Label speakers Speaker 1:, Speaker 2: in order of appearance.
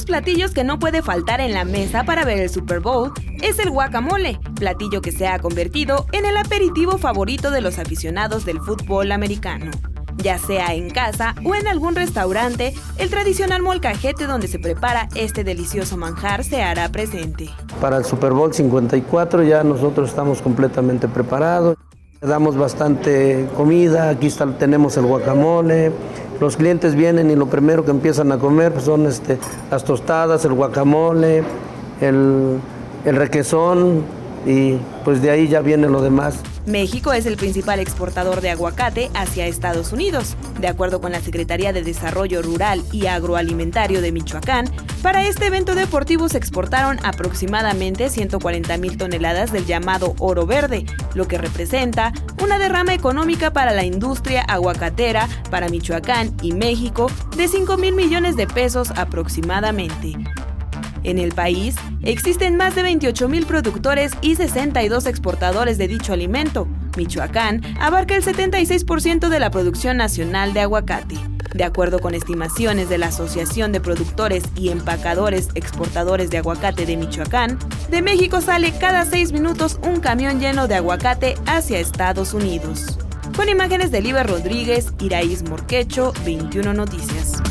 Speaker 1: platillos que no puede faltar en la mesa para ver el Super Bowl es el guacamole, platillo que se ha convertido en el aperitivo favorito de los aficionados del fútbol americano. Ya sea en casa o en algún restaurante, el tradicional molcajete donde se prepara este delicioso manjar se hará presente.
Speaker 2: Para el Super Bowl 54 ya nosotros estamos completamente preparados. Damos bastante comida, aquí tenemos el guacamole. Los clientes vienen y lo primero que empiezan a comer pues son las tostadas, el guacamole, el requesón y pues de ahí ya viene lo demás.
Speaker 1: México es el principal exportador de aguacate hacia Estados Unidos. De acuerdo con la Secretaría de Desarrollo Rural y Agroalimentario de Michoacán, para este evento deportivo se exportaron aproximadamente 140,000 toneladas del llamado oro verde, lo que representa una derrama económica para la industria aguacatera para Michoacán y México de 5,000 millones de pesos aproximadamente. En el país, existen más de 28,000 productores y 62 exportadores de dicho alimento. Michoacán abarca el 76% de la producción nacional de aguacate. De acuerdo con estimaciones de la Asociación de Productores y Empacadores Exportadores de Aguacate de Michoacán, de México sale cada 6 minutos un camión lleno de aguacate hacia Estados Unidos. Con imágenes de Liber Rodríguez, Iraís Morquecho, 21 Noticias.